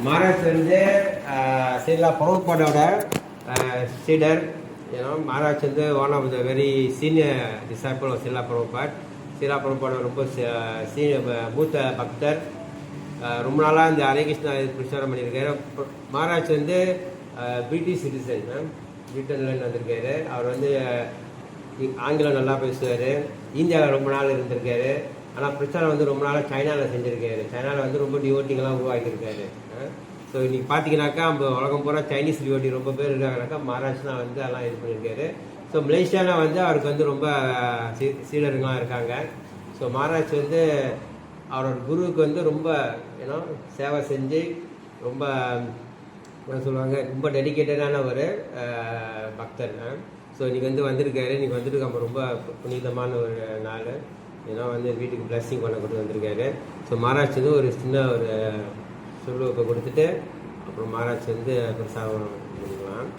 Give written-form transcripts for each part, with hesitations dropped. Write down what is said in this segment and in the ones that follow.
மகாராஜ் வந்து ஸ்ரீலா பிரபுபாதோட சீடர். மகாராஜ் வந்து one of the very senior disciple of Srila Prabhupad. Srila பிரபுபாதோட ரொம்ப சீனியர் மூத்த பக்தர். ரொம்ப நாளாக இந்த ஹரே கிருஷ்ணா பிரச்சாரம் பண்ணியிருக்காரு. மகாராஜ் வந்து பிரிட்டிஷ் சிட்டிசன், பிரிட்டன்லேருந்து வந்திருக்காரு. அவர் வந்து ஆங்கிலம் நல்லா பேசுவார். இந்தியாவில் ரொம்ப நாள் இருந்திருக்காரு. ஆனால் பிரச்சாரம் வந்து ரொம்ப நாளாக சைனாவில் செஞ்சுருக்காரு. சைனாவில் வந்து ரொம்ப டிவோட்டிங்கெல்லாம் உருவாக்கியிருக்காரு. ஸோ இன்றைக்கி பார்த்தீங்கன்னாக்கா நம்ம உலகம் பூரா சைனீஸ் டிவோட்டி ரொம்ப பேர் இருக்காங்கனாக்கா மகாராஜ் தான் வந்து அதெல்லாம் இது பண்ணியிருக்காரு. ஸோ மலேசியாவில் வந்து அவருக்கு வந்து ரொம்ப சீடர்கள்லாம் இருக்காங்க. ஸோ மகாராஜ் வந்து அவரோட குருவுக்கு வந்து ரொம்ப சேவை செஞ்சு ரொம்ப என்ன சொல்லுவாங்க, ரொம்ப டெடிக்கேட்டடான ஒரு பக்தர். ஸோ இன்றைக்கி வந்து வந்திருக்காரு. இன்றைக்கி வந்துட்டு நம்ம ரொம்ப புனிதமான ஒரு நாள். வந்து வீட்டுக்கு பிளஸ்ஸிங் பண்ண கொண்டு வந்திருக்காரு. ஸோ மகாராஜ் வந்து ஒரு சின்ன ஒரு சொல்லுவப்பை கொடுத்துட்டு அப்புறம் மகாராஜ் வந்து பிரசாதம் பண்ணிக்கலாம்.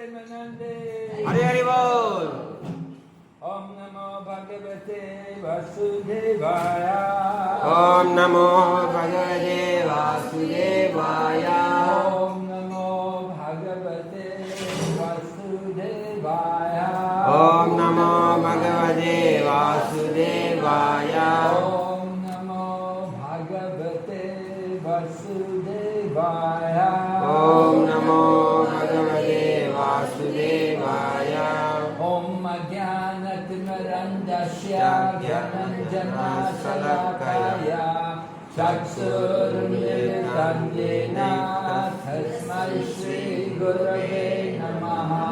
Premanande. Hari Hari Bol. Om Namo Bhagavate Vasudevaya. Om Namo Bhagavate Vasudevaya. Om Namo Bhagavate Vasudevaya. Om Namo Bhagavate Vasudevaya. Om Namo Bhagavate Vasudevaya. Om Namo Bhagavate Vasudevaya. Om Jnanatimmirandasya Jnananjana Salakaya Chaksurmilitam Yena Tasmai Shri Gurave Namaha.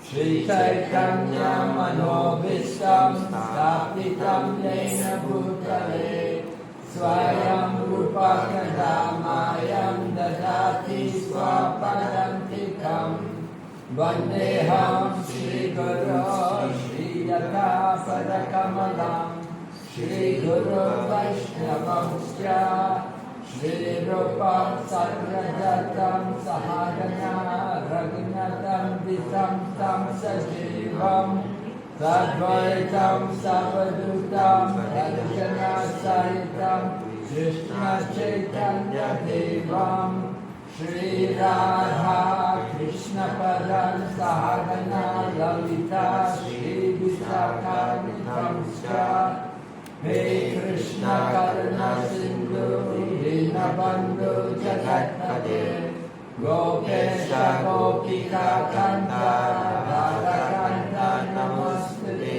Shri Chaitanya Manobhishtam Sthapitam Yena Bhutale Swayam Rupa Kadamayam Dadati Swapadantikam Vandeham Shri Guru Shri Yata Padakamalam Shri Guru Vaishnavamsya Shri Rupa Satrajatam Sahagana Raghunatam Vitam Tam Sajivam Sadvaitam Savadutam Darshana Sahitam Krishna Chaitanya Devam Shri Radha Krishna Padam Sahagana Lalita Shri Vishakha Vitamsya Hey Krishna Karuna Sindhu Dinabandhu Jagatpade Gopesha Gopika Kanta Radha Kanta Namaste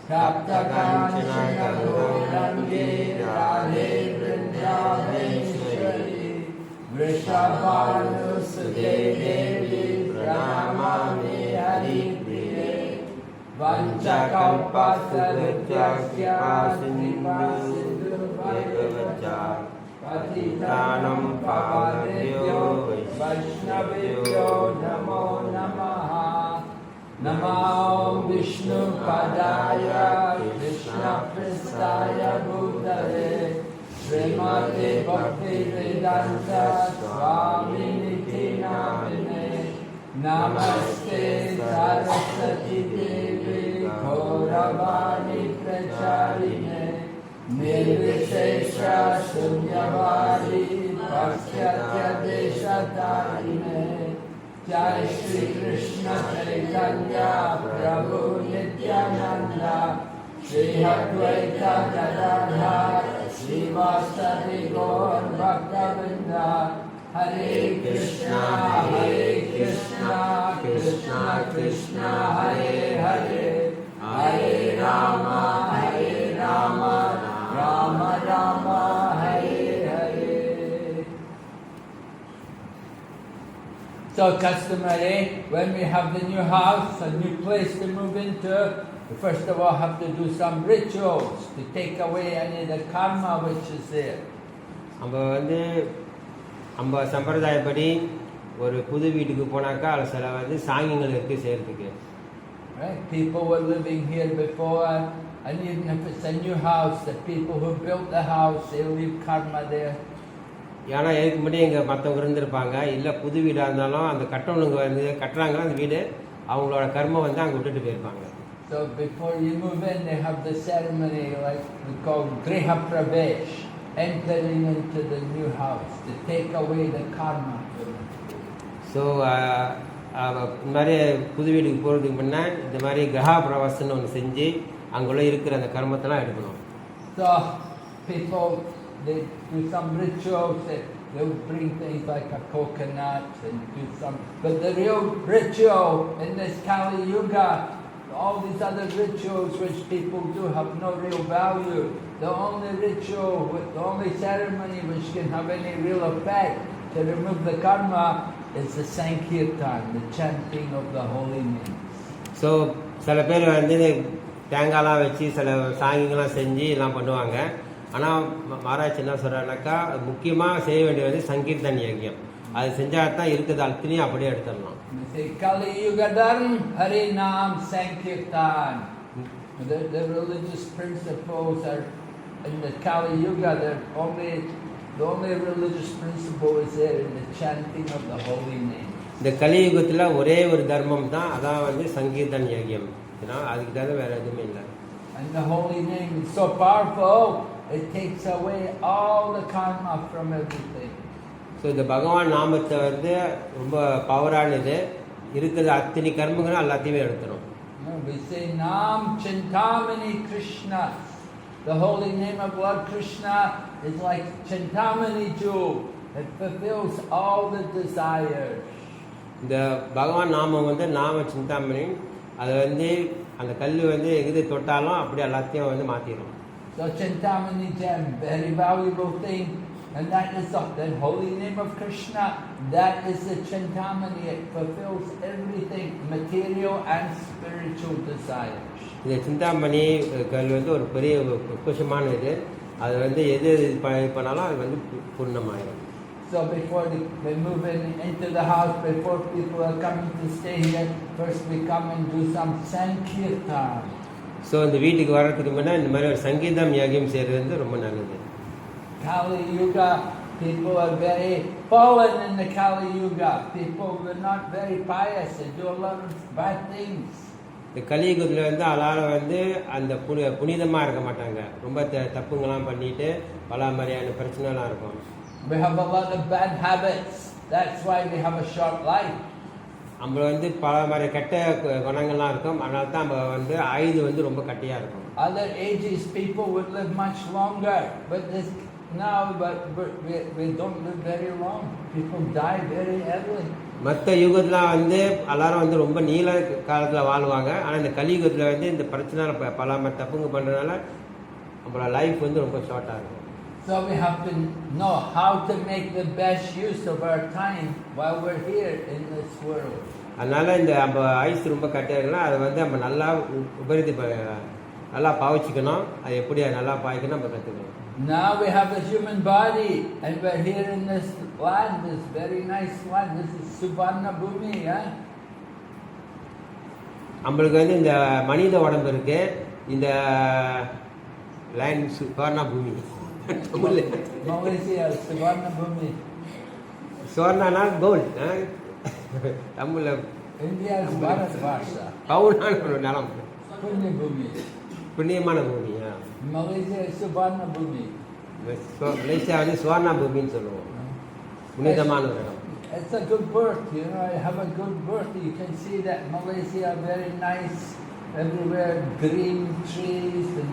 Tapta Kanchana Gaurangi Radhe Vrindaveshwari Vrishabhanusute Devi Pranamami Haripriye Vanchakalpatarujasya Sindhu Bhagavacha Patitanam Pavadebhyo Vaishnavebhyo Namo Namaha Namo Vishnu Padaya Krishna Pristaya Bhutale Srimate Bhakti Vedanta Swami Niti Namine Namaste Saraswati Devi Gauravani Pracharine Nirvishesha Shunyavadi Paschatya Deshatarine Jai Shri Krishna Chaitanya Prabhu Nityananda Shri Advaita Gadadhar Srivastadi Gaur Bhaktavinda Hare Krishna Krishna Krishna Hare Hare Hare Rama Rama Rama Hare Hare. So customary, when we have the new house, a new place to move into, we first of all have to do some rituals to take away any of the karma which is there. நம்ம சம்பிரதாயப்படி ஒரு புது வீட்டுக்கு போனாக்கா அதில் சில சாங்கியங்கள் இருக்குது செய்கிறதுக்கு. Right? People were living here before, and even if it's a new house, the people who built the house, they'll leave karma there. ஏன்னா இதுக்கு முன்னாடி இங்கே மற்றவங்க இருந்திருப்பாங்க, இல்லை புது வீடாக இருந்தாலும் அந்த கட்டணங்க கட்டுறாங்களோ அந்த வீடு அவங்களோட கர்மம் அங்கே விட்டுட்டு போயிருப்பாங்க. So before you move in, they have the ceremony like we call Griha Pravesh, entering into the new house to take away the karma. So இந்த மாதிரி புது வீட்டுக்கு போகிறதுக்கு முன்னே இந்த மாதிரி கிரகா பிரவாசன்னு ஒன்று செஞ்சு அங்குள்ள இருக்கிற அந்த கர்மத்தெல்லாம் எடுக்கணும். So people, they do some rituals, they'll bring things like a coconut and do some, but the real ritual in this Kali Yuga, all these other rituals which people do have no real value. The only ritual, the only ceremony which can have any real effect to remove the karma is the Sankirtan, the chanting of the holy names. So சில பேர் தேங்காய்லாம் வச்சு சில சாங்கிங்கெல்லாம் செஞ்சு எல்லாம் பண்ணுவாங்க. ஆனால் மகாராஜ் என்ன சொல்கிறாருனாக்கா முக்கியமாக செய்ய வேண்டியது சங்கீர்த்தன் யஜ்யம். அது செஞ்சால் தான் இருக்குது அத்தனையும் அப்படியே எடுத்துடலாம். Kali Yuga Dharma Hari Nam Sankirtan. The religious principles are in the Kali Yuga. The only religious principle is there in the chanting of the holy name. இந்த கலியுகத்தில் ஒரே ஒரு தர்மம் தான், அதான் வந்து சங்கீர்த்தன் யஜ்யம். ஏன்னா அதுக்கு தவிர வேற எதுவுமே இல்லை. And the holy name is so powerful, it takes away all the karma from everything. So இந்த பகவான் நாமத்தை வந்து ரொம்ப பவரானது, இருக்கிற அத்தனை கர்மங்களும் எல்லாத்தையுமே எடுத்துடும். We say Nam Chintamani Krishna. The holy name of Lord Krishna is like Chintamani jewel. It fulfills all the desires. இந்த பகவான் நாமம் வந்து நாம சிந்தாமணி, அதை வந்து அந்த கல் வந்து எது தொட்டாலும் அப்படி எல்லாத்தையும் வந்து மாற்றிடும். So Chintamani gem, very valuable thing, and that is the holy name of Krishna. That is the Chintamani. It fulfills everything, material and spiritual desires. இந்த சிந்தாமணி கல் வந்து ஒரு பெரிய பொக்கிஷமான இது, அது வந்து எது பண்ணாலும் அது வந்து பூர்ணமாயிடும். So before we move into the house, before people are coming to stay here, first we come and do some Sankirtan. So இந்த வீட்டுக்கு வர்றதுக்கு முன்னாடி இந்த மாதிரி ஒரு சங்கீதம் யஜ்யம் செய்கிறது வந்து ரொம்ப நல்லது. Kali Yuga, people are very fallen in the Kali Yuga. People are not very pious. They do a lot of bad things. இந்த கலியுகத்தில் வந்து எல்லாரும் வந்து அந்த புனிதமாக இருக்க மாட்டாங்க, ரொம்ப தப்புங்கெல்லாம் பண்ணிட்டு பல மாதிரியான பிரச்சனைலாம் இருக்கும். We have a lot of bad habits. That's why we have a short life. நம்மள வந்து பல மாதிரி கெட்ட குணங்கள்லாம் இருக்கும், அதனால தான் நம்ம வந்து ஆயுது வந்து ரொம்ப கட்டியாக இருக்கும். Other ages people would live much longer, but we don't live very long. People die very early. மற்ற யுகத்தில் வந்து எல்லாரும் வந்து ரொம்ப நீள காலத்தில் வாழ்வாங்க, ஆனால் இந்த கலியுகத்தில் வந்து இந்த பிரச்சனை பல மாதிரி தப்புங்க பண்ணுறதுனால நம்மளோட லைஃப் வந்து ரொம்ப ஷார்ட்டாக இருக்கும். So we have to know how to make the best use of our time while we're here in this world. அதனால இந்த நம்ம ஆயுசு ரொம்ப கட்டியாக இருக்கலாம், அதை வந்து நம்ம நல்லா நல்லா பாவிச்சுக்கணும், அது எப்படி நல்லா பாய்க்கணும் நம்ம கற்றுக்கணும். Now we have a human body and we're here in this land, this very nice land. This is Suvarna Bhumi, நம்மளுக்கு வந்து இந்த மனித உடம்பு இருக்கு, இந்த லேண்ட் சுவர்ணா பூமி. Malaysia, Suvarna Bhumi. சுவர்ணானா கோல்ட், தமிழ்ல India is Bharat Varsha. பவுனான ஒரு நிலம், Punya Bhumi. புண்ணியமான பூமி. Malaysia is Suvarna Bhumi. Malaysia வந்து சுவர்ணா பூமின்னு சொல்லுவோம், புனிதமான ஒரு இடம். It's a good birth, I have a good birth. You can see that Malaysia very nice, everywhere green trees and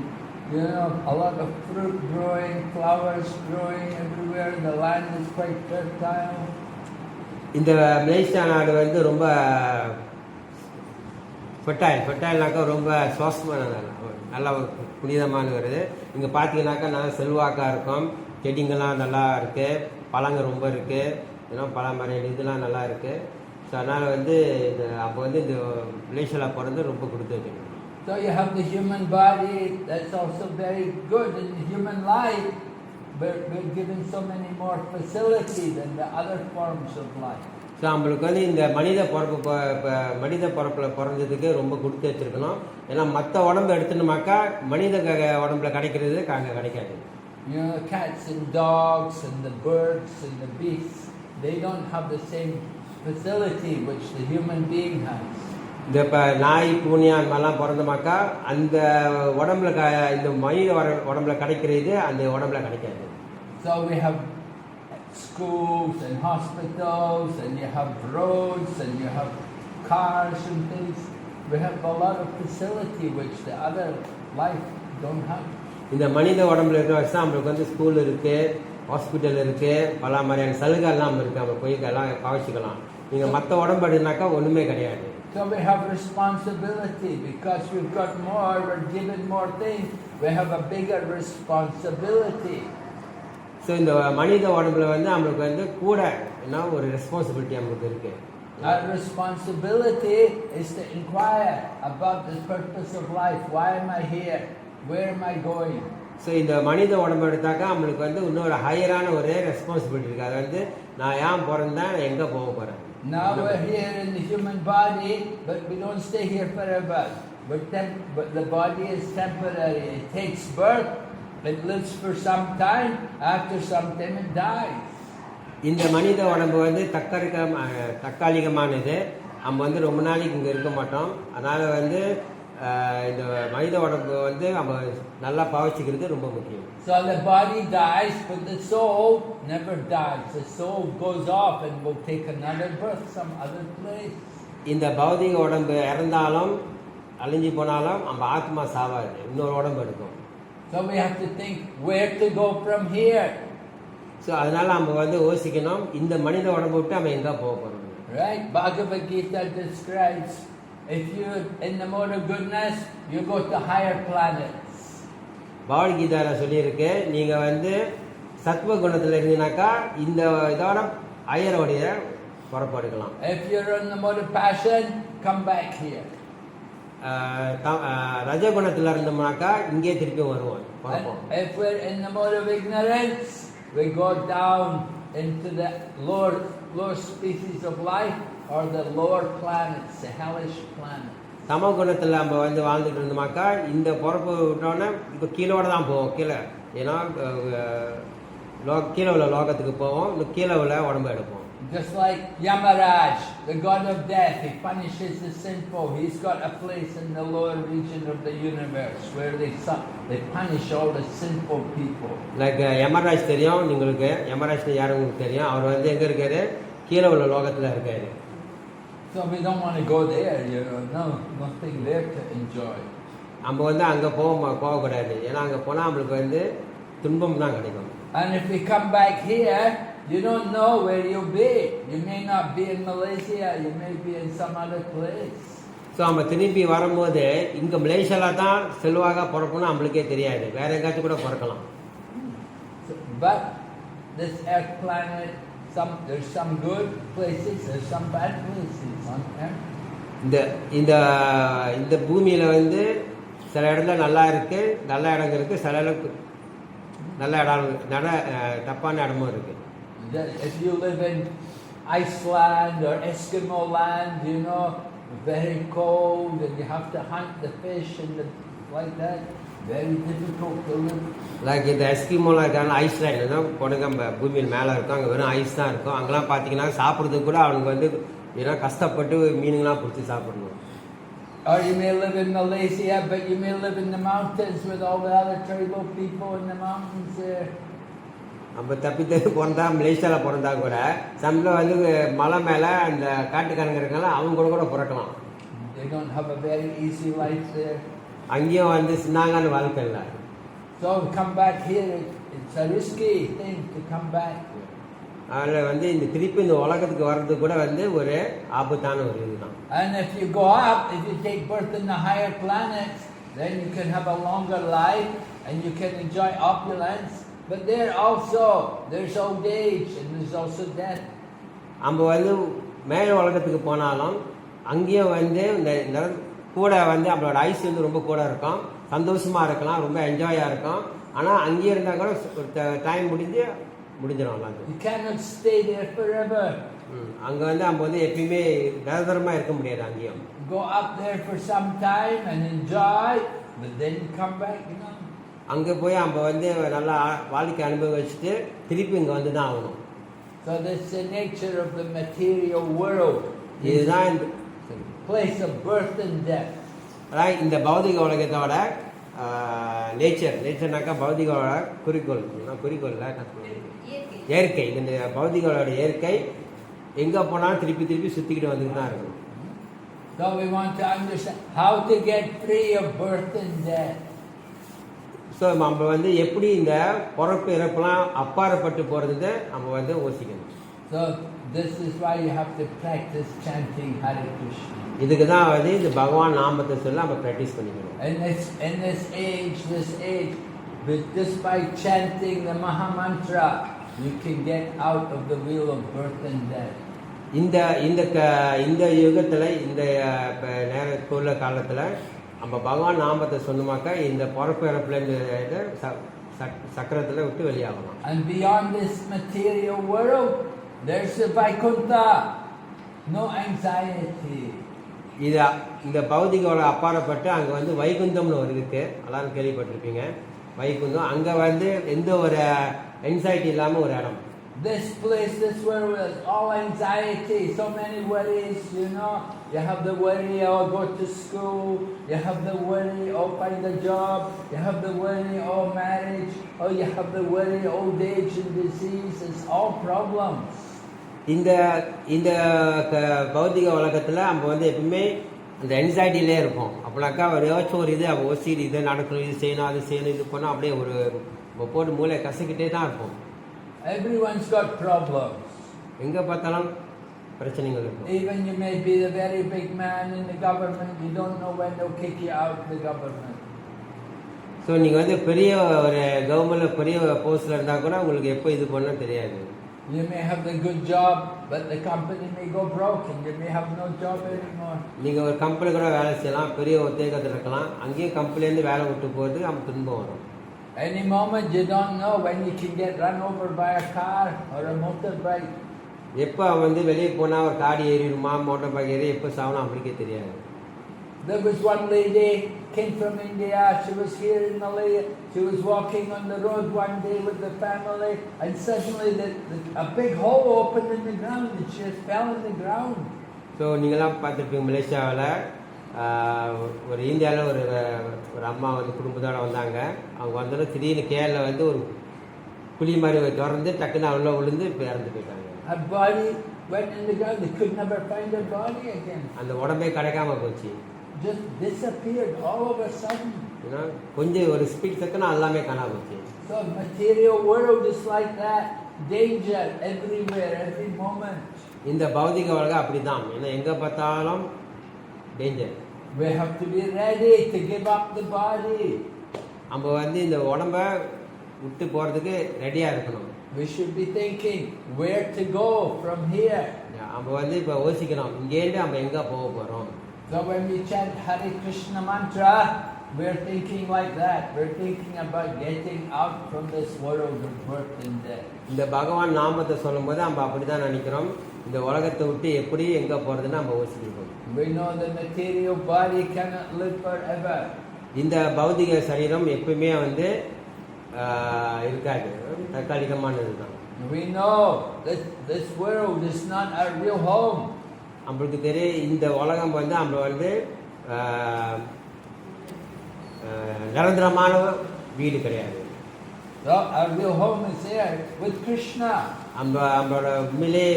a lot of fruit growing, flowers growing everywhere. The land is quite fertile. இந்த Malaysia நாடு வந்து ரொம்ப ஃபெர்டைல்னாக்கா ரொம்ப சுவாசமான நல்லா புனிதமான வருது. இங்கே பார்த்தீங்கன்னாக்கா நல்லா செல்வாக்காக இருக்கும், செடிங்கள்லாம் நல்லா இருக்குது, பழங்க ரொம்ப இருக்குது, பல மாதிரி இதெல்லாம் நல்லா இருக்குது. ஸோ அதனால் வந்து இந்த அப்போ வந்து இந்த மலேசியாவில் பிறந்து ரொம்ப கொடுத்து வச்சுக்கணும். So you have the human body, that's also very good. In the human life, we're given so many more facility than the other forms of life. So நம்மளுக்கு வந்து இந்த மனித பிறப்பில் பிறந்ததுக்கு ரொம்ப கொடுத்து வச்சுருக்கணும். ஏன்னா மற்ற உடம்பு எடுத்துனோமாக்கா மனித உடம்புல கிடைக்கிறது அங்கே கிடைக்காது. The cats and dogs and the birds and the beasts, they don't have the same facility which the human being has. இந்த இப்போ நாய் பூனை அந்த மாதிரிலாம் பிறந்தமாக்கா அந்த உடம்புல இந்த மனித உடம்புல கிடைக்கிறது அந்த உடம்புல கிடைக்காது. So we have schools and hospitals and you have roads and you have cars and things. We have a lot of facility which the other life don't have. இந்த மனித உடம்புல இருக்கிற வச்சு தான் நம்மளுக்கு வந்து ஸ்கூல் இருக்குது, ஹாஸ்பிட்டல் இருக்குது, பல மாதிரியான சலுகைலாம் இருக்குது, நம்ம போய் எல்லாம் பாவிச்சுக்கலாம். நீங்கள் மற்ற உடம்பு எடுனாக்கா ஒன்றுமே கிடையாது. So we have responsibility because we've got more, we're given more things, we have a bigger responsibility. So இந்த மனித உடம்புல வந்து நம்மளுக்கு வந்து கூட ஒரு ரெஸ்பான்சிபிலிட்டி நம்மளுக்கு இருக்குது. Our responsibility is to inquire about the purpose of life. Why am I here? Where am I going? So இந்த மனித உடம்பு எடுத்தாக்கா நம்மளுக்கு வந்து இன்னொரு ஹையரான ஒரு ரெஸ்பான்சிபிலிட்டி இருக்குது. அது வந்து நான் ஏன் பிறந்தேன், எங்கே போக போகிறேன். Now we're here in the human body, but we don't stay here forever. But the body is temporary. It takes birth, it lives for some time, after some time it dies. இந்த மனித உடம்பு வந்து தற்காலிகமானது. நம்ம வந்து ரொம்ப நாளைக்கு இங்கே இருக்க மாட்டோம். அதனால் வந்து இந்த மனித உடம்பு வந்து நம்ம நல்லா பாவிச்சுக்கிறது ரொம்ப முக்கியம். So the body dies, but the soul never dies. The soul goes off and will take another birth some other place. இந்த பௌதிக உடம்பு இறந்தாலும் அழிஞ்சு போனாலும் நம்ம ஆத்மா சாவாது, இன்னொரு உடம்பு எடுக்கும். So we have to think where to go from here. So அதனால நம்ம வந்து யோசிக்கணும், இந்த மனித உடம்பு விட்டு நம்ம எங்கே போக போகிறோம். Right? Bhagavad Gita describes if you're in the mode of goodness, you go to higher planets. பகவத்கீதாவில் சொல்லியிருக்கு, நீங்கள் வந்து சத்வ குணத்தில் இருந்தீங்கன்னாக்கா இந்த இதோட ஐயரோடைய புறப்படுக்கலாம். If you're in the mode of passion, come back here. ரஜகுணத்தில் இருந்தோம்னாக்கா இங்கே திருப்பி வருவோம். And if we're in the mode of ignorance, we go down into the lower species of life or the lower planets, the hellish planets. சம குணத்தில் நம்ம வந்து வாழ்ந்துட்டு இருந்தோமாக்கா இந்த பிறப்பு விட்டோன்னே இப்போ கீழோட தான் போவோம். கீழே ஏன்னா கீழே உள்ள லோகத்துக்கு போவோம், இந்த கீழே உள்ள உடம்பு எடுப்போம். Just like Yamaraj, the god of death, he punishes the sinful. He's got a place in the lower region of the universe where they punish all the sinful people. Like Yamraj தெரியும் உங்களுக்கு, யமராஜ் யாரும் உங்களுக்கு தெரியும். அவர் வந்து எங்கே இருக்காரு? கீழே உள்ள லோகத்தில் இருக்காரு. So we don't want to go there, nothing there to enjoy. நம்ம வந்து அங்கே போகக்கூடாது, ஏன்னா அங்கே போனால் நம்மளுக்கு வந்து துன்பம் தான் கிடைக்கும். And if we come back here, you don't know where you'll be. You may not be in Malaysia, you may be in some other place. So நம்ம திரும்பி வரும்போது இங்கே மலேசியாவில் தான் செல்வாக பிறக்கணும் நம்மளுக்கே தெரியாது, வேற எங்காச்சும் கூட பிறக்கலாம். But this earth planet, there's some good places, there's some bad places on earth. இந்த பூமியில் வந்து சில இடத்துல நல்லா இருக்கு, நல்ல இடங்கள் இருக்கு, சில இடங்களுக்கு நல்ல இடம் தப்பான இடமும் இருக்கு. If you live in Iceland or Eskimo land, very cold and you have to hunt the fish and like that, very difficult to live. Like இந்த எஸ்கிமோலாம் இருக்காங்க, ஐஸ்லாண்ட் தான் பொண்ணுங்க பூமியில் மேலே இருக்கும், அங்கே வெறும் ஐஸ் தான் இருக்கும். அங்கெல்லாம் பார்த்தீங்கன்னா சாப்பிட்றதுக்கு கூட அவனுக்கு வந்து ஏன்னா கஷ்டப்பட்டு மீனுங்களாம் பிடிச்சி சாப்பிடணும். Or you may live in Malaysia, but you may live in the mountains with all the other tribal people in the mountains there. நம்ம தப்பித்து பிறந்தா மலேசியாவில் பிறந்தா கூட சமயத்தில் வந்து மலை மேலே அந்த காட்டுக்காரங்க இருக்காங்க, அவங்க கூட பிறக்கலாம். They don't have a very easy life there. அங்கேயும் வந்து சின்னாங்கான வாழ்க்கை இல்லை. So come back here, it's a risky thing to come back. அதில் வந்து இந்த திருப்பி இந்த உலகத்துக்கு வர்றது கூட வந்து ஒரு ஆபத்தான ஒரு இதுதான். And if you go up, if you take birth in the higher planets, then you can have a longer life and you can enjoy opulence. But there also, there's old age and there's also death. நம்ம வந்து மேல் உலகத்துக்கு போனாலும் அங்கேயும் வந்து இந்த கூட வந்து நம்மளோட ஐஸ் வந்து ரொம்ப கூட இருக்கும், சந்தோஷமாக இருக்கலாம், ரொம்ப என்ஜாயாக இருக்கும். ஆனால் அங்கேயே இருந்தால் கூட ஒரு டைம் முடிஞ்சிடும் எல்லாம். You cannot stay there forever. அங்கே வந்து நம்ம வந்து எப்பயுமே நிரந்தரமாக இருக்க முடியாது. அங்கேயும் Go up there for some time and enjoy, but then you come back, அங்கே போய் நம்ம வந்து நல்லா வாழ்க்கை அனுபவிச்சுட்டு திருப்பி இங்கே வந்து தான் ஆகணும். So that's the nature of the material world. இதுதான் இந்த place of birth and death. அதாவது இந்த பௌதிக உலகத்தோட நேச்சர்னாக்கா பௌதிகளோட குறிக்கோள் இயற்கை. இந்த பௌதிகளோட இயற்கை எங்கே போனாலும் திருப்பி சுற்றிக்கிட்டு வந்துட்டு தான் இருக்கும். So we want to understand how to get free of birth and death. So நம்ம வந்து எப்படி இந்த பிறப்பு இறப்பெல்லாம் அப்பாற்பட்டு போகிறது நம்ம வந்து யோசிக்கணும். So this is why you have to practice chanting Hare Krishna. இதுக்கு தான் வந்து இந்த பகவான் நாமத்தை சொல்ல நம்ம ப்ராக்டிஸ் பண்ணிக்கணும். In this age, just by chanting the Maha Mantra, you can get out of the wheel of birth and death. இந்த யுகத்தில் இந்த நேரத்தில் உள்ள காலத்தில் நம்ம பகவான் நாமத்தை சொன்னோமாக்கா இந்த பிறப்பு இறப்புல இந்த சக்கரத்தில் விட்டு வெளியாகலாம். And beyond this material world, there's the Vaikuntha, no anxiety. இந்த பௌதிகோட அப்பாற்பட்டு அங்கே வந்து வைகுந்தம்னு ஒரு இருக்கு, எல்லாரும் கேள்விப்பட்டிருப்பீங்க. வைகுந்தம் அங்கே வந்து எந்த ஒரு என்சைட்டி இல்லாமல் ஒரு இடம். This place, this world is all anxiety, so many worries, you know. You have the worry, oh, go to school. You have the worry, oh, find a job. You have the worry, oh, marriage. Oh, you have the worry, old age and disease. It's all problems. இந்த இந்த பௌதிக உலகத்தில் நம்ம வந்து எப்பவுமே அந்த என்சைட்டிலே இருப்போம். அப்படின்னாக்கா ஒரு ஏதாச்சும் ஒரு இது அப்போ ஓசிடி இதை நடக்கணும், இது செய்யணும், அது செய்யணும், இது பண்ணோம், அப்படியே ஒரு போட்டு மூளை கசக்கிட்டே தான் இருப்போம். Everyone's got problems. எங்கே பார்த்தாலும் பிரச்சனைகள் இருக்கும். Even you may be the very big man in the government, you don't know when they'll kick you out of the government. So நீங்கள் வந்து பெரிய ஒரு கவர்மெண்ட்டில் பெரிய போஸ்ட்டில் இருந்தால் கூட உங்களுக்கு எப்போ இது பண்ண தெரியாது. You may have the good job, but the company may go broke and you may have no job anymore. நீங்கள் ஒரு கம்பெனி கூட வேலை செய்யலாம், பெரிய உத்தியோகத்தில் இருக்கலாம், அங்கேயும் கம்பெனிலேருந்து வேலை விட்டு போகிறது நம்ம துன்பம் வரும். Any moment you don't know when you can get run over by a car or a motorbike. எப்போ வந்து வெளியே போனால் ஒரு காடி ஏறிடுமா, மோட்டர் பைக் ஏறி எப்போ சாவணும் அப்படிக்கே தெரியாது. There was one lady came from India. She was here in Malaya. She was walking on the road one day with the family, and suddenly a big hole opened in the ground, and she just fell in the ground. So நீங்களாம் பார்த்துருப்பீங்க, மலேசியாவில் ஒரு இந்தியாவில் ஒரு அம்மா வந்து குடும்பத்தோடு வந்தாங்க. அவங்க வந்தோடனே திடீர்னு கேரளில் வந்து ஒரு குழி மாதிரி திறந்து டக்குன்னு அவ்வளோ விழுந்து இறந்து போயிட்டாங்க. Her body went in the ground. They could never find her body again. அந்த உடம்பே கிடைக்காம போச்சு. Just disappeared all of a sudden. ஏன்னா கொஞ்சம் ஒரு ஸ்பீட் செகண்ட் எல்லாமே காணாம போச்சு. So material world is like that. Danger everywhere, every moment. இந்த பௌதிக உலகம் அப்படிதான். ஏன்னா எங்கே பார்த்தாலும் danger. We have to be ready to give up the body. நம்ம வந்து இந்த உடம்ப விட்டு போகிறதுக்கு ரெடியாக இருக்கணும். We should be thinking where to go from here. நம்ம வந்து இப்போ யோசிக்கணும், இங்கேருந்து நம்ம எங்கே போக போகிறோம். So when we chant Hare Krishna mantra, we're thinking like that. We're thinking about getting out from this world of birth and death. இந்த பகவான் நாமத்தை சொல்லும்போது நம்ம அப்படி தான் நினைக்கிறோம், இந்த உலகத்தை விட்டு எப்படி எங்கே போகிறதுன்னு நம்ம யோசிக்கிறோம். We know the material body cannot live forever. இந்த பௌதிக சரீரம் எப்பவுமே வந்து இருக்காது, தற்காலிகமானது தான். We know that this world is not our real home. நம்மளுக்கு தெரியும் இந்த உலகம் வந்து நம்ம வந்து நிரந்தரமான வீடு கிடையாது. So our real home is there with Krishna. நம்மளோட உண்மையிலே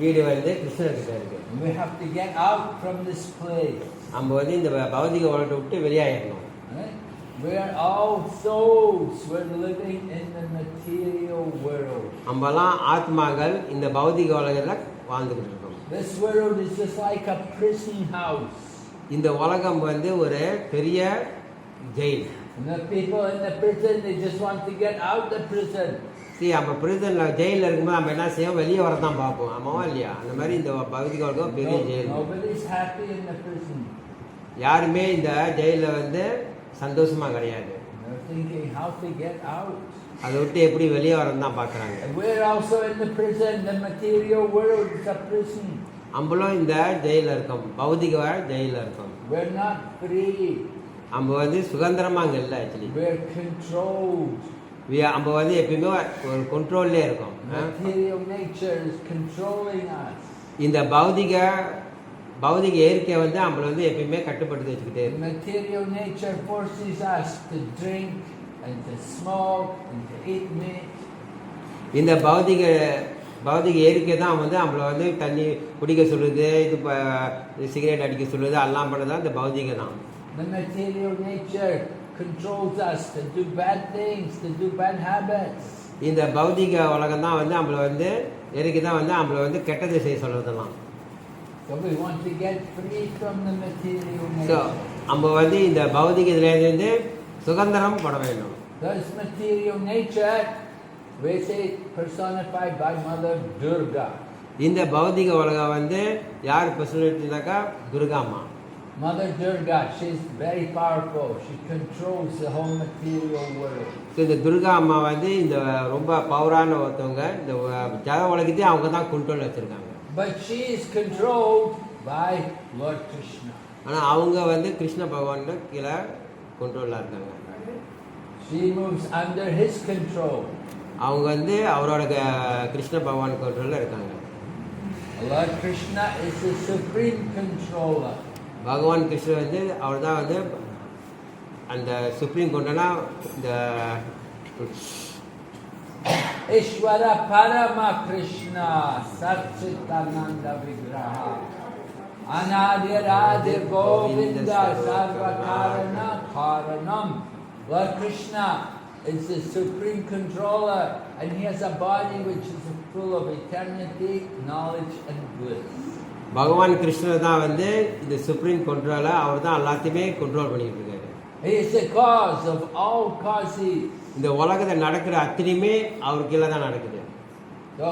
வீடு வந்து கிருஷ்ணர்கிட்ட இருக்கு. We have to get out from this place. நம்ம வந்து இந்த பௌதிக உலகத்தை விட்டு வெளியாயிடணும். We are all souls. We're living in the material world. நம்மலாம் ஆத்மாக்கள் இந்த பௌதிக உலகத்தில் வாழ்ந்துகிட்டு இருக்கோம். This world is just like a prison house. இந்த உலகம் வந்து ஒரு பெரிய jail. And the people in the prison, they just want to get out the prison. நம்ம பிரிசனில் ஜெயிலில் இருக்கும்போது நம்ம என்ன செய்வோம், வெளியே வர தான் பார்ப்போம். ஆமாவா இல்லையா? அந்த மாதிரி இந்த பௌதிக உலகம் பெரிய jail. Nobody is happy in the prison. யாருமே இந்த ஜெயிலில் வந்து சந்தோஷமா கிடையாது. They're thinking how to get out. அதை விட்டு எப்படி வெளியே வரணும் தான் பார்க்குறாங்க. We're also in the prison. The material world is a prison. நம்மளும் இந்த ஜெயிலில் இருக்கோம், பௌதிக ஜெயிலில் இருக்கோம். We're not free. நம்ம வந்து சுதந்திரமா அங்கே இல்லை. Actually We're controlled. நம்ம வந்து எப்பயுமே ஒரு கண்ட்ரோல்லே இருக்கோம். Material nature is controlling us. இந்த பௌதிக இயற்கை வந்து நம்மளை வந்து எப்பயுமே கட்டுப்படுத்தி வச்சுக்கிட்டே இருக்கு. Material nature forces us to drink and to smoke and to eat meat. இந்த பௌதிக இயற்கை தான் வந்து நம்மளை வந்து தண்ணி குடிக்க சொல்லுது, இது சிகரெட் அடிக்க சொல்லுது, எல்லாம் பண்ணதான் இந்த பௌதிக தான். The material nature controls us to do bad things, to do bad habits. இந்த பௌதிக உலகம் தான் வந்து நம்மளை வந்து இயற்கை தான் வந்து நம்மளை வந்து கெட்டது செய்ய சொல்றதெல்லாம். So we want to get free from the material so nature. நம்ம வந்து இந்த பௌதிக இதுலேருந்து சுதந்திரம் பட வேண்டும். This material nature, we say personified by Mother Durga. இந்த பௌதிக உலகம் வந்து யார் பர்சனாலிட்டினாக்கா Durgamma. Mother Durga, she's very powerful. She controls the whole material world. So இந்த துர்கா அம்மா வந்து இந்த ரொம்ப பவரான ஒருத்தவங்க, இந்த ஜக உலகத்தையும் அவங்க தான் கண்ட்ரோல் வச்சுருக்காங்க. But she is controlled by Lord Krishna. ஆனால் அவங்க வந்து கிருஷ்ண பகவான் கீழே கண்ட்ரோலாக இருக்காங்க. She moves under his control. அவங்க வந்து அவரோட கிருஷ்ண பகவான் கண்ட்ரோலில் இருக்காங்க. Lord Krishna is the supreme controller. பகவான் கிருஷ்ணர் வந்து அவர் தான் வந்து அந்த சுப்ரீம் கண்ட்ரோலா இந்த Ishvara Parama Krishna Satchitananda Vigraha Anadiradi Govinda Sarvakarana Karanam. Lord Krishna is the supreme controller, and he has a body which is full of eternity, knowledge and bliss. பகவான் கிருஷ்ணர் தான் வந்து இந்த சுப்ரீம் கண்ட்ரோலை அவர் தான் எல்லாத்தையுமே கண்ட்ரோல் பண்ணிட்டு இருக்காரு. He is the cause of all causes. இந்த உலகத்தில் நடக்கிற அத்தனையுமே அவர் கீழே தான் நடக்குது. So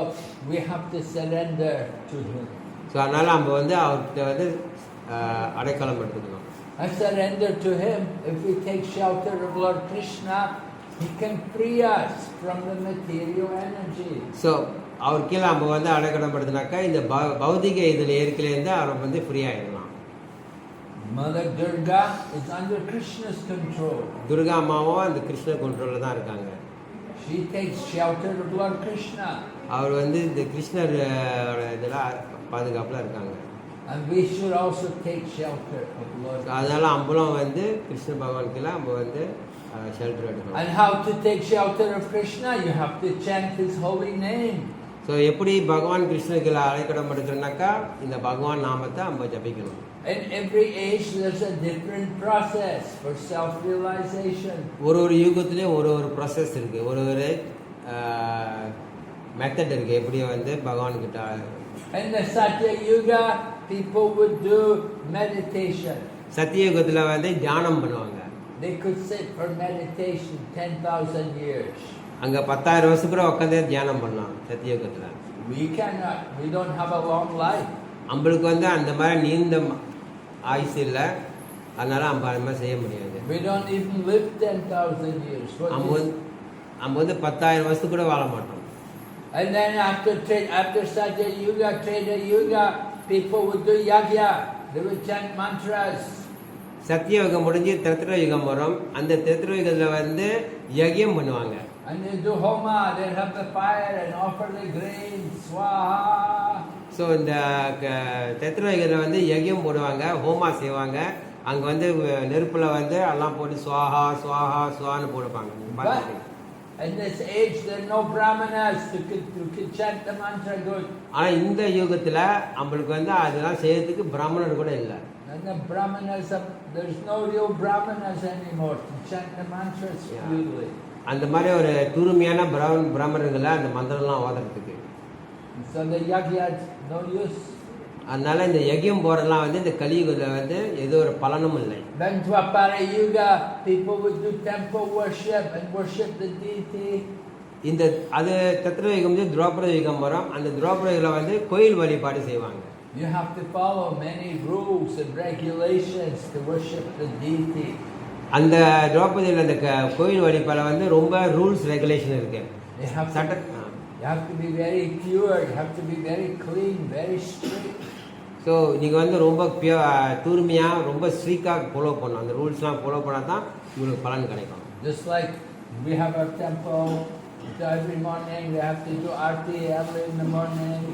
we have to surrender to him. So அதனால் நம்ம வந்து அவர்கிட்ட வந்து அடைக்கலம் எடுத்துக்கணும். I surrender to him. If we take shelter of Lord Krishna, he can free us from the material energy. So அவர் கீழே நம்ம வந்து அடைக்கலம் படுத்தினாக்கா இந்த பௌதிக இதில் ஏற்கலேருந்து அவர் வந்து ஃப்ரீ ஆகிடலாம். Mother Durga is under Krishna's control. Durga அம்மாவும் அந்த கிருஷ்ண கண்ட்ரோலில் தான் இருக்காங்க. She takes shelter of Lord Krishna. அவர் வந்து இந்த கிருஷ்ணர் இதெல்லாம் பாதுகாப்பில் இருக்காங்க. And we should also take shelter of Lord Krishna. அதனால நம்மளும் வந்து கிருஷ்ண பகவான் கீழே நம்ம வந்து ஷெல்டர் எடுக்கணும். And how to take shelter of Krishna? You have to chant his holy name. So எப்படி பகவான் கிருஷ்ணருக்கு அழைக்கடம் எடுக்கணும்னாக்கா இந்த பகவான் நாமத்தை நம்ம ஜபிக்கணும். In every age there's a different process for self-realization. ஒரு யுகத்திலேயும் ஒரு ப்ராசஸ் இருக்குது, ஒரு மெத்தட் இருக்குது எப்படி வந்து பகவான்கிட்ட. In the Satya Yuga, people would do meditation. சத்தியயுகத்தில் வந்து தியானம் பண்ணுவாங்க. They could sit for meditation 10,000 years. அங்கே 10,000 வருஷம் கூட உட்காந்து தியானம் பண்ணலாம் சத்தியயுகத்தில். We cannot. We don't have a long life. நம்மளுக்கு வந்து அந்த மாதிரி நீண்ட ஆயுசு இல்லை, அதனால நம்ம அந்த மாதிரி செய்ய முடியாது. We don't even live 10,000 years. நம்ம வந்து 10,000 வருஷத்துக்கு கூட வாழ மாட்டோம். And then after Satya Yuga, Treta Yuga, people would do yagya. They would chant mantras. சத்தியயுகம் முடிஞ்சு திரேதா யுகம் வரும். அந்த திரேதா யுகத்தில் வந்து யஜ்யம் பண்ணுவாங்க. And they do homa. They have the fire and offer the grain. Swaha. So இந்த திரேதா யுகத்தில் வந்து யஜ்யம் போடுவாங்க, ஹோமா செய்வாங்க. அங்கே வந்து நெருப்பில் வந்து எல்லாம் போட்டு சுவாஹா சுவாஹா சுவான்னு போடுவாங்க. But in this age, there are no brahmanas who could chant the mantra good. ஆனால் இந்த யுகத்தில் நம்மளுக்கு வந்து அதெல்லாம் செய்யறதுக்கு பிராமணர் கூட இல்லை. And the brahmanas, there's no real brahmanas anymore to chant the mantras purely. அந்த மாதிரி ஒரு தூய்மையான பிராமணர்களை அந்த மந்திரம்லாம் ஓதுறதுக்கு. So the yagyas no use. அதனால இந்த யஜ்யம் போறதெல்லாம் வந்து இந்த கலியுகத்தில் வந்து எது ஒரு பலனும் இல்லை. Then Dwapara Yuga, people would do temple worship and worship the deity. இந்த அது திரேதா யுகம் வந்து துவாபர யுகம் வரும். அந்த துவாபர யுகத்தில் வந்து கோயில் வழிபாடு செய்வாங்க. You have to follow many rules and regulations to worship the deity. அந்த துவாபரையில் அந்த கோயில் வழிபாடு வந்து ரொம்ப ரூல்ஸ் ரெகுலேஷன் இருக்கு. You have to be very pure, you have to be very clean, very strict. So நீங்கள் வந்து ரொம்ப தூய்மையாக ரொம்ப ஸ்ட்ரிக்டாக ஃபாலோ பண்ணணும். அந்த ரூல்ஸ்லாம் ஃபாலோ பண்ணால் தான் உங்களுக்கு பலன் கிடைக்கும். Just like we have our temple, so every morning we have to do arti early in the morning.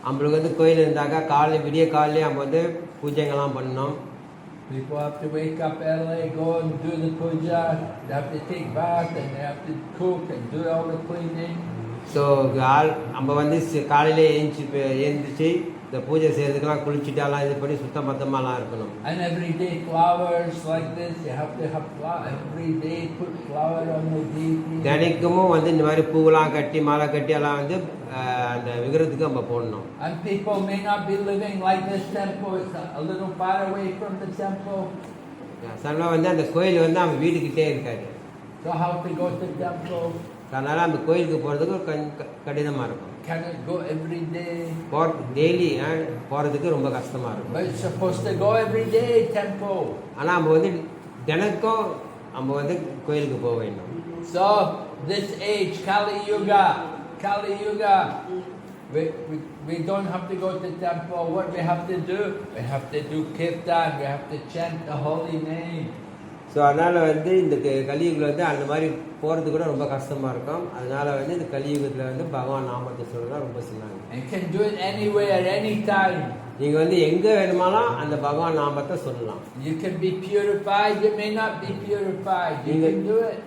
நம்மளுக்கு வந்து கோயில் இருந்தாக்கா விடிய காலையிலே நம்ம வந்து பூஜைங்கள்லாம் பண்ணணும். People have to wake up early, go and do the puja, they have to take bath and they have to cook and do all the cleaning. So நம்ம வந்து காலையிலே எழுந்திரிச்சு இந்த பூஜை செய்யறதுக்கெல்லாம் குளிச்சுட்டு எல்லாம் இது பண்ணி சுத்தம் பத்தமாலாம் இருக்கணும். And every day flowers like this, you have to have flower. Every day put flower on the deity. தினைக்கும் வந்து இந்த மாதிரி பூவெல்லாம் கட்டி மாலை கட்டி எல்லாம் வந்து அந்த விக்கிரகத்துக்கு நம்ம போடணும். And people may not be living like this temple. It's a little far away from the temple. சில வந்து அந்த கோயில் வந்து அவன் வீட்டுக்கிட்டே இருக்காது. So how to go to the temple? அதனால அந்த கோயிலுக்கு போகிறதுக்கு கடினமாக இருக்கும். Can it go every day? Daily போகிறதுக்கு ரொம்ப கஷ்டமாக இருக்கும். But it's supposed to go every day temple. ஆனால் நம்ம வந்து தினக்கும் நம்ம வந்து கோயிலுக்கு போக வேண்டும். So this age, Kali Yuga, we don't have to go to the temple. What we have to do? We have to do kirtan. We have to chant the holy name. So அதனால் வந்து இந்த கலியுகில் வந்து அந்த மாதிரி போகிறது கூட ரொம்ப கஷ்டமாக இருக்கும். அதனால் வந்து இந்த கலியுகத்தில் வந்து பகவான் நாமத்தை சொல்கிறது ரொம்ப சொன்னாங்க. And can do it anywhere, anytime. நீங்கள் வந்து எங்கே வேணுமாலும் அந்த பகவான் நாமத்தை சொல்லலாம். You can be purified, you may not be purified. You can do it.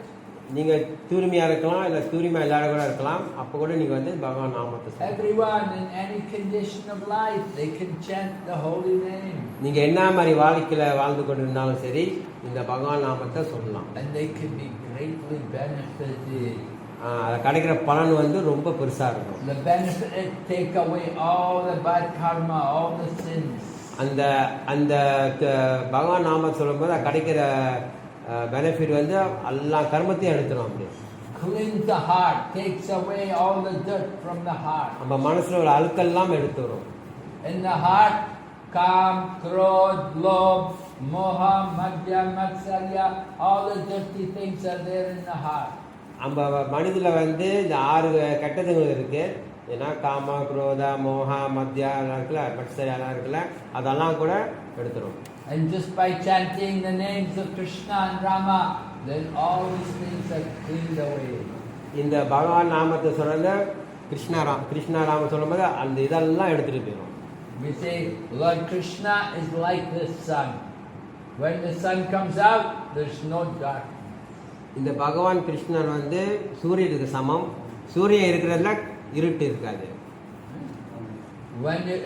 நீங்கள் தூய்மையாக இருக்கலாம், இல்லை தூய்மை இல்லாத கூட இருக்கலாம். அப்போ கூட நீங்கள் வந்து பகவான் நாமத்தை சொல்லலாம். Everyone in any condition of life, they can chant the holy name. நீங்கள் என்ன மாதிரி வாழ்க்கையில் வாழ்ந்து கொண்டு இருந்தாலும் சரி, இந்த பகவான் நாமத்தை சொல்லலாம். And they can be greatly benefited. அது கிடைக்கிற பலன் வந்து ரொம்ப பெருசாக இருக்கும். The benefit take away all the bad karma, all the sins. அந்த அந்த பகவான் நாமத்தை சொல்லும்போது அது கிடைக்கிற பெனிஃபிட் வந்து எல்லா கர்மத்தையும் எடுத்துடும். அப்படி Cleanse the heart, takes away all the dirt from the heart. நம்ம மனசுல உள்ள அழுக்கெல்லாம் எடுத்துரும். In the heart, Kam, Krodh, Lobh, Moha, Madhya, Matsarya, all the dirty things are there in the heart. நம்ம மனிதல வந்து இந்த 6 கெட்டதுகள் இருக்கு. ஏன்னா காமா, குரோதா, மோகா, மத்யா இருக்குல்ல, மத்சரியா இருக்குல்ல, அதெல்லாம் கூட எடுத்துரும். And just by chanting the names of Krishna and Rama, then all these things are cleaned away. இந்த பகவான் நாமத்தை சொல்றத கிருஷ்ணா ராம சொல்லும்போது அந்த இதெல்லாம் எடுத்துட்டு போயிடும். We say Lord Krishna is like the sun. When the sun comes out, there's no darkness. இந்த பகவான் கிருஷ்ணன் வந்து சூரியனுக்கு சமம். சூரியன் இருக்கிறதுல இருட்டு இருக்காது.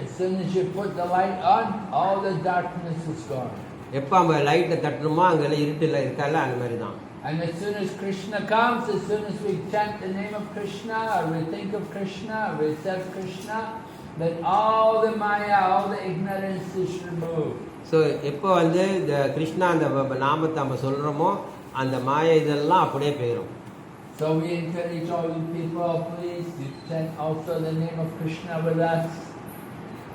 As soon as you put the light on, all the darkness is gone. எப்போ நம்ம லைட்டை தட்டணுமோ அங்கெல்லாம் இருட்டில் இருக்கால, அந்த மாதிரி தான். And as soon as Krishna comes, as soon as we chant the name of Krishna, or we think of Krishna, or we serve Krishna, then all the Maya, all the ignorance is removed. So எப்போ வந்து இந்த கிருஷ்ணா அந்த நாமத்தை நம்ம சொல்கிறோமோ அந்த மாய இதெல்லாம் அப்படியே போயிடும். So we encourage all you people, please, to chant also the name of Krishna with us.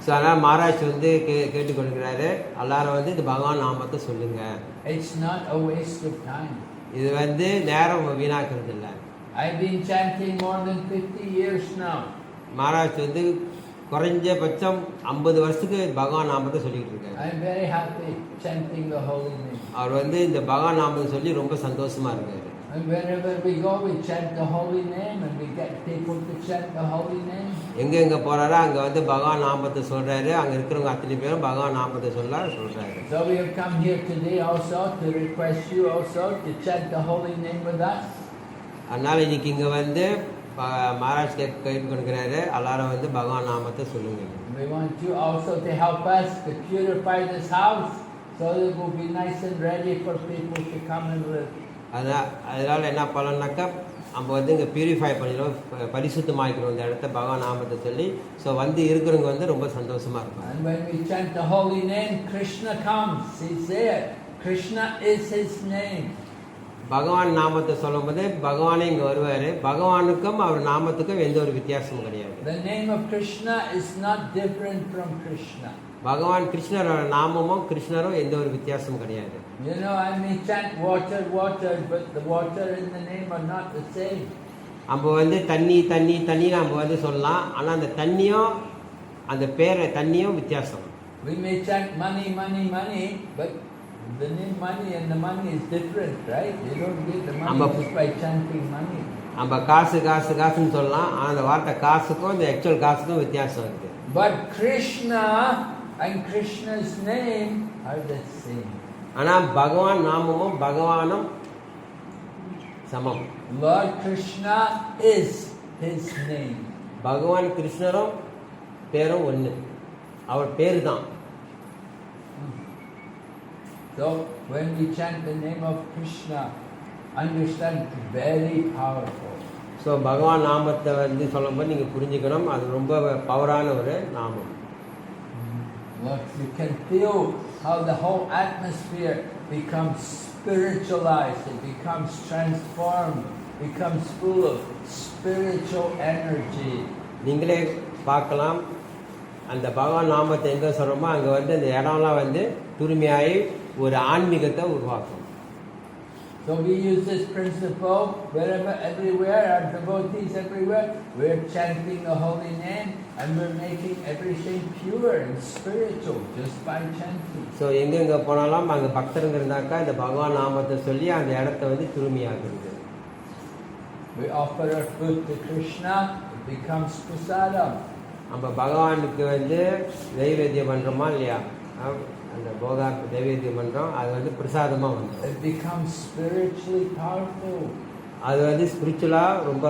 So அதனால் மகாராஜ் வந்து கேட்டுக்கொள்கிறாரு, எல்லாரும் வந்து இந்த பகவான் நாமத்தை சொல்லுங்க. It's not a waste of time. இது வந்து நேரம் வீணாக்குறது இல்லை. I've been chanting more than 50 years now. Maharaj வந்து குறைஞ்சபட்சம் 50 வருஷத்துக்கு பகவான் நாமத்தை சொல்லிக்கிட்டு இருக்காரு. I'm very happy chanting the holy name. அவர் வந்து இந்த பகவான் நாமத்தை சொல்லி ரொம்ப சந்தோஷமா இருக்காரு. And wherever we go, we chant the holy name, and we get people to chant the holy name. எங்க போறாரோ அங்க வந்து பகவான் நாமத்தை சொல்றாரு. அங்க இருக்கிறவங்க அத்தனை பேரும் பகவான் நாமத்தை சொல்றாரு. So we have come here today also to request you also to chant the holy name with us. அதனால இன்னைக்கு இங்க வந்து மகாராஜ் கேட்டு கொடுக்கிறாரு, எல்லாரும் வந்து பகவான் நாமத்தை சொல்லுங்க. We want you also to help us to purify this house so that it will be nice and ready for people to come and live. அதனால என்ன பலன்னாக்கா நம்ம வந்து இங்கே பியூரிஃபை பண்ணிடுவோம், பரிசுத்தமாக்கிறோம் இந்த இடத்த பகவான் நாமத்தை சொல்லி. ஸோ வந்து இருக்கிறவங்க வந்து ரொம்ப சந்தோஷமா இருக்கும். And when we chant the holy name, Krishna comes. He's there. Krishna is his name. பகவான் நாமத்தை சொல்லும் போது பகவானே இங்கே வருவார். பகவானுக்கும் அவர் நாமத்துக்கும் எந்த ஒரு வித்தியாசமும் கிடையாது. The name of Krishna is not different from Krishna. பகவான் கிருஷ்ணரோட நாமமும் கிருஷ்ணரும் எந்த ஒரு வித்தியாசமும் கிடையாது. You know, I may chant water, water, but the water and the name are not the same. நம்ம வந்து தண்ணி தண்ணி தண்ணி நம்ம வந்து சொல்லலாம், ஆனால் அந்த தண்ணியும் அந்த பேரை தண்ணியும் வித்தியாசம். We may chant money, money, money, but the name money and the money is different, right? You don't get the money just by chanting money. நம்ம காசு காசு காசுன்னு சொல்லலாம், ஆனால் அந்த வார்த்தை காசுக்கும் இந்த ஆக்சுவல் காசுக்கும் வித்தியாசம் இருக்கு. But Krishna and Krishna's name are the same. ஆனால் பகவான் நாமமும் பகவானும் சமம். Lord Krishna is his name. பகவான் கிருஷ்ணரும் பேரும் ஒன்று, அவர் பேரு தான். So when we chant the name of Krishna, understand it's very powerful. So பகவான் நாமத்தை வந்து சொல்லும்போது நீங்கள் புரிஞ்சுக்கணும், அது ரொம்ப பவரான ஒரு நாமம். Look, you can feel how the whole atmosphere becomes spiritualized, it becomes transformed, becomes full of spiritual energy. நீங்களே பார்க்கலாம், அந்த பகவான் நாமத்தை எங்கே சொல்கிறோமோ அங்கே வந்து அந்த இடம்லாம் வந்து தூய்மையாகி ஒரு ஆன்மீகத்தை உருவாக்கும். So we use this principle wherever, everywhere, our devotees everywhere, we're chanting the holy name and we're making everything pure and spiritual just by chanting. So எங்கெங்கே போனாலும் அங்கே பக்தருங்க இருந்தாக்கா இந்த பகவான் நாமத்தை சொல்லி அந்த இடத்த வந்து தூய்மையாக்குறது. We offer our food to Krishna, it becomes prasadam. நம்ம பகவானுக்கு வந்து நைவேத்தியம் பண்ணுறோமா இல்லையா, அந்த போகா நைவேத்தியம் பண்ணுறோம், அது வந்து பிரசாதமாக வந்துடும். It becomes spiritually powerful. அது வந்து ஸ்பிரிச்சுவலாக ரொம்ப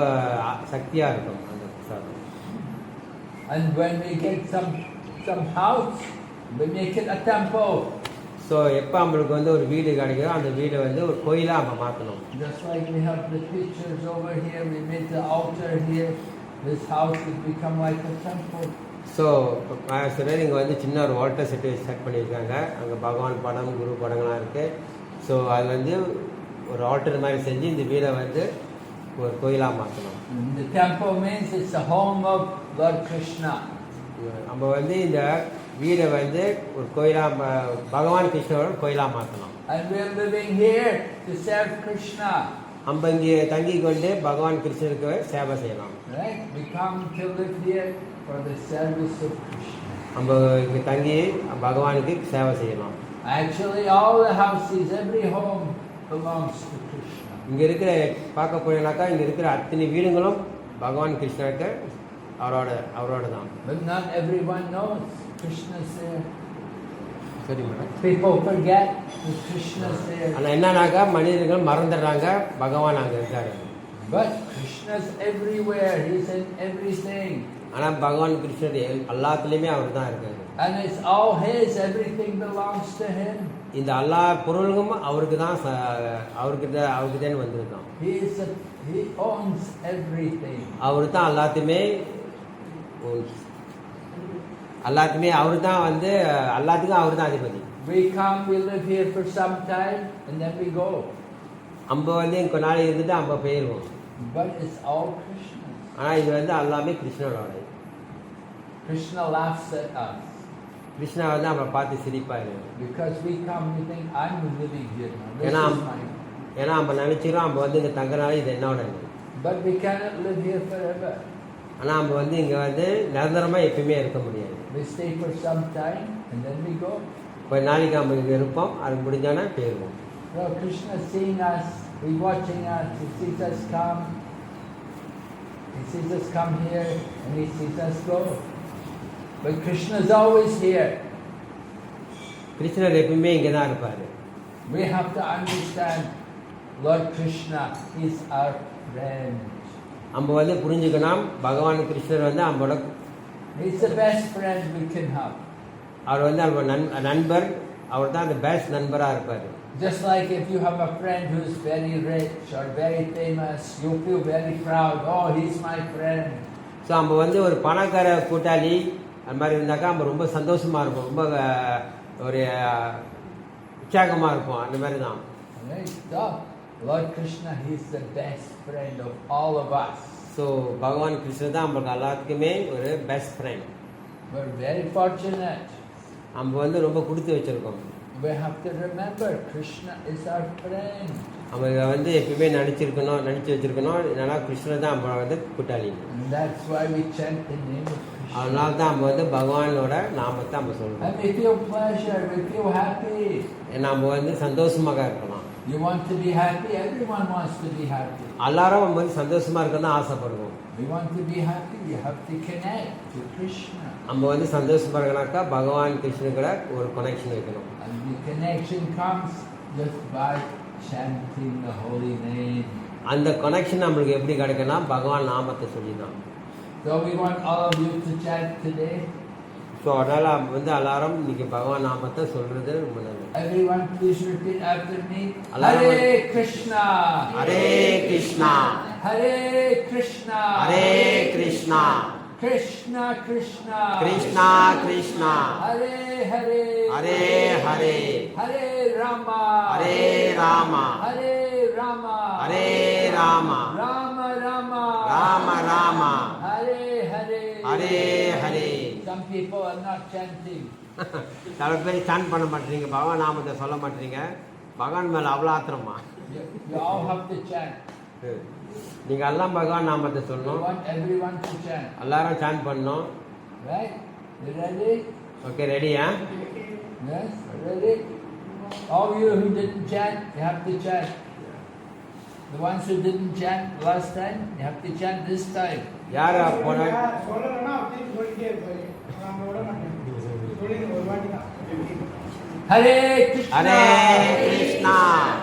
சக்தியாக இருக்கும் அந்த பிரசாதம். And when we get some house, we make it a temple. So எப்போ நம்மளுக்கு வந்து ஒரு வீடு கிடைக்குதோ அந்த வீடை வந்து ஒரு கோயிலாக நம்ம மாற்றணும். Just like we have the pictures over here, we made the altar here. This house has become like a temple. So சிலர் இங்கே வந்து சின்ன ஒரு வால்டர் செட் பண்ணியிருக்காங்க. அங்கே பகவான் படம், குரு படங்கள்லாம் இருக்குது. ஸோ அது வந்து ஒரு ஆல்டர் மாதிரி செஞ்சு இந்த வீடை வந்து ஒரு கோயிலாக மாற்றணும். The temple means it's the home of Lord Krishna. நம்ம வந்து இந்த வீடை வந்து ஒரு கோயிலாக பகவான் கிருஷ்ணரோட கோயிலாக மாற்றணும். And we're living here to serve Krishna. நம்ம இங்கே தங்கி கொண்டு பகவான் கிருஷ்ணருக்கு சேவை செய்யலாம். Right? We come to live here for the service of Krishna. நம்ம இங்கே தங்கி பகவானுக்கு சேவை செய்யலாம். Actually, all the houses, every home belongs to Krishna. இங்கே இருக்கிற பார்க்க போனாக்கா இங்கே இருக்கிற அத்தனை வீடுகளும் பகவான் கிருஷ்ணருக்கு அவரோட தான். But not everyone knows Krishna's there. சரி madam. People forget that Krishna's there. ஆனால் என்னன்னாக்கா மனிதர்கள் மறந்துடுறாங்க பகவான் அங்கே இருக்காரு. But Krishna's everywhere. He's in everything. ஆனால் பகவான் கிருஷ்ணர் எல்லாத்துலேயுமே அவர் தான் இருக்காரு. And it's all His. Everything belongs to Him. இந்த எல்லா பொருளும் அவருக்கு தான் அவருக்கு தான் வந்திருக்கான். He owns everything. அவரு தான் எல்லாத்தையுமே அவரு தான் வந்து எல்லாத்துக்கும் அவர் தான் அதிபதி. We come, we live here for some time, and then we go. நம்ம வந்து கொஞ்ச நாள் இருந்துட்டு நம்ம போயிடுவோம். But it's all Krishna. ஆனால் இது வந்து எல்லாமே கிருஷ்ணரோட. Krishna laughs at us. Krishna வந்து நம்மளை பார்த்து சிரிப்பாரு. Because we come, we think, I'm living here now. This ஏன்னா is mine. நம்ம நினைச்சிடும் நம்ம வந்து இங்கே தங்கனால இது என்னோட. But we cannot live here forever. ஆனால் நம்ம வந்து இங்கே வந்து நிரந்தரமாக எப்பயுமே இருக்க முடியாது. We stay for some time and then we go. கொஞ்ச நாளைக்கு நம்ம இங்கே இருப்போம், அது முடிஞ்சோன்னா போயிடுவோம். Well, Krishna is seeing us, He's watching us, He sees us come. He sees us come here and He sees us go. But Krishna is always here. கிருஷ்ணர் எப்பயுமே இங்கே தான் இருப்பார். We have to understand Lord Krishna is our friend. நம்ம வந்து புரிஞ்சுக்கணும் பகவான் கிருஷ்ணர் வந்து நம்மளோட He's the best friend we can have. அவர் வந்து நம்ம நண்பர், அவர் தான் அந்த பெஸ்ட் நண்பராக இருப்பார். Just like if you have a friend who's very rich or very famous, you feel very proud. Oh, he's my friend. So நம்ம வந்து ஒரு பணக்கார கூட்டாளி அது மாதிரி இருந்தாக்கா நம்ம ரொம்ப சந்தோஷமாக இருப்போம், ரொம்ப ஒரு உற்சாகமாக இருப்போம். அந்த மாதிரி தான். Right? So, Lord Krishna, He's the best friend of all of us. So பகவான் கிருஷ்ணர் தான் நம்மளுக்கு எல்லாத்துக்குமே ஒரு best friend. We're very fortunate. நம்ம வந்து ரொம்ப கொடுத்து வச்சுருக்கோம். We have to remember Krishna is our friend. நம்ம இதை வந்து எப்பயுமே நினச்சி வச்சுருக்கணும். என்னன்னா கிருஷ்ணர் தான் நம்ம வந்து கூட்டாளி. And that's why we chant the name of Krishna. அதனால தான் நம்ம வந்து பகவானோட நாமத்தை நம்ம சொல்கிறோம். And we feel pleasure, we feel happy. நம்ம வந்து சந்தோஷமாக இருக்கலாம். You want to be happy? Everyone wants to be happy. எல்லாரும் நம்ம வந்து சந்தோஷமாக இருக்கணும்னு ஆசைப்படுவோம். We want to be happy, you have to connect to Krishna. நம்ம வந்து சந்தோஷமாக இருக்கனாக்கா பகவான் கிருஷ்ணர் ஒரு கனெக்ஷன் வைக்கணும். And the connection comes just by chanting the holy name. அந்த கனெக்ஷன் நம்மளுக்கு எப்படி கிடைக்குன்னா பகவான் நாமத்தை சொல்லி தான். So we want all of you to chant today. So அதனால் வந்து எல்லாரும் இன்னைக்கு பகவான் நாமத்தை சொல்றது ரொம்ப நல்லது. Everyone please repeat after me. Hare Krishna. Hare Krishna. Hare Krishna. Hare Krishna. Krishna Krishna. Krishna Krishna. Hare Hare. Hare Hare. Hare Rama. Hare Rama. Hare Rama. Hare Rama. Rama Rama. Rama Rama. Hare Hare. Hare Hare. Some people are not chanting. சில பேர் sand பண்ண மாட்டீங்க, பகவான் நாமத்தை சொல்ல மாட்டீங்க. பகவான் மேலே அவ்வளோ ஆத்திரமா You all have to chant. நீங்கள் எல்லாம் பகவான் நாமத்தை You சொல்லணும், want everyone to chant. எல்லாரும் சாண்ட் பண்ணணும். Right? You ready? ஓகே ரெடியா? Yes? Ready? All you who didn't chant, you have to chant. The ones who didn't chant last time, you have to chant this time. யார் போன Hare Krishna. Hare Krishna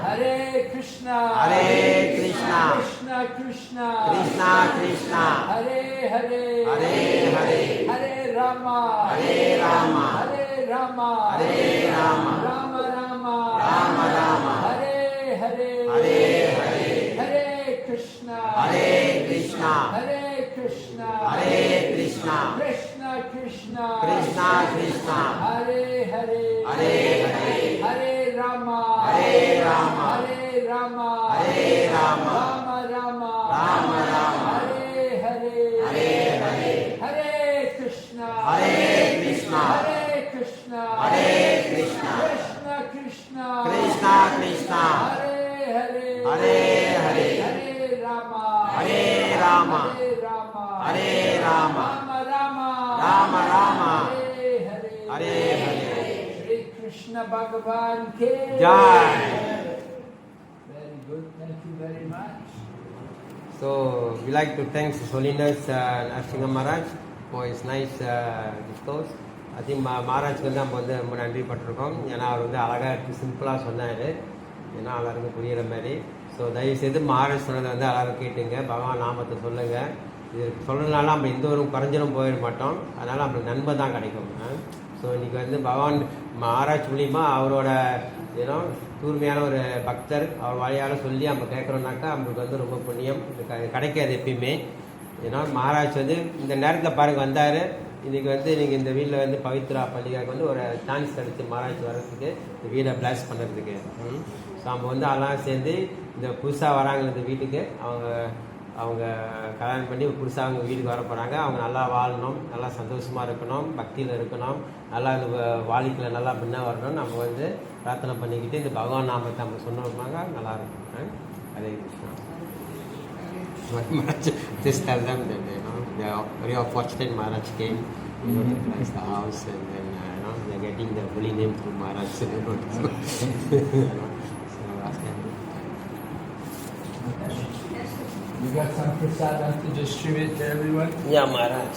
Hare Krishna. Hare Krishna Krishna Krishna. Krishna Krishna Hare Hare. Hare Hare Hare Rama. Hare Rama Hare Rama. Hare Rama Rama Rama. Rama Rama Hare Hare. Hare Hare Hare Krishna. Hare Krishna Hare Krishna. Hare Krishna Krishna Krishna. Krishna Krishna Hare Hare. Hare Hare Hare Rama. Hare Rama Hare Rama. Hare Rama Rama Rama. Rama Rama Hare Hare. Hare Hare Hare Krishna. Hare Krishna Hare Krishna. Hare Krishna Krishna Krishna. Krishna Krishna Hare Hare. Hare Hare Hare Rama. Hare Rama Hare Rama. Hare Rama Rama Rama. Rama Rama Hare Hare. Hare Hare Shri Krishna Bhagavan Ke. Jai. Very good. Thank you very much. So we like to thank His Holiness Narasimha Maharaj for his nice discourse. I think மகாராஜ்க்கு வந்து நம்ம வந்து ரொம்ப நன்றி பட்டிருக்கோம். ஏன்னா அவர் வந்து அழகாக சிம்பிளாக சொன்னார், ஏன்னா எல்லாருக்கும் புரிகிற மாதிரி. ஸோ தயவுசெய்து மகாராஜ் சொன்னதை வந்து எல்லாரும் கேட்டுங்க, பகவான் நாமத்தை சொல்லுங்கள். இது சொல்கிறதுனால நம்ம எந்த ஒரு குறைஞ்சலும் போயிட மாட்டோம், அதனால் நம்மளுக்கு நன்மை தான் கிடைக்கும். ஸோ இன்றைக்கி வந்து பகவான் மகாராஜ் மூலிமா அவரோட ஏன்னா தூய்மையான ஒரு பக்தர் அவர் வழியால் சொல்லி நம்ம கேட்குறோம்னாக்கா நம்மளுக்கு வந்து ரொம்ப புண்ணியம். இது கிடைக்காது எப்பயுமே. ஏன்னா மகாராஜ் வந்து இந்த நேரத்தில் பாருங்கள் வந்தார். இன்றைக்கி வந்து நீங்கள் இந்த வீட்டில் வந்து பவித்ரா பள்ளிக்காக வந்து ஒரு சான்ஸ் கிடச்சி மகாராஜ் வர்றதுக்கு, இந்த வீடை பிளாஸ் பண்ணுறதுக்கு. ஸோ நம்ம வந்து அதெல்லாம் சேர்ந்து இந்த புதுசாக வராங்க இந்த வீட்டுக்கு, அவங்க கல்யாணம் பண்ணி புதுசாக அவங்க வீட்டுக்கு வர போகிறாங்க. அவங்க நல்லா வாழணும், நல்லா சந்தோஷமாக இருக்கணும், பக்தியில் இருக்கணும், நல்லா இந்த வாழ்க்கையில் நல்லா முன்னே வரணும். நம்ம வந்து பிரார்த்தனை பண்ணிக்கிட்டு இந்த பகவான் நாமத்தை நம்ம சொன்னோம்னாங்க நல்லாயிருக்கும். Hare Krishna. Maharaj, just tell them that they are very fortunate. Maharaj came, to bless the house, and then they are getting the holy name through Maharaj. So ask them. You got some prasadam to distribute to everyone? Yeah, Maharaj.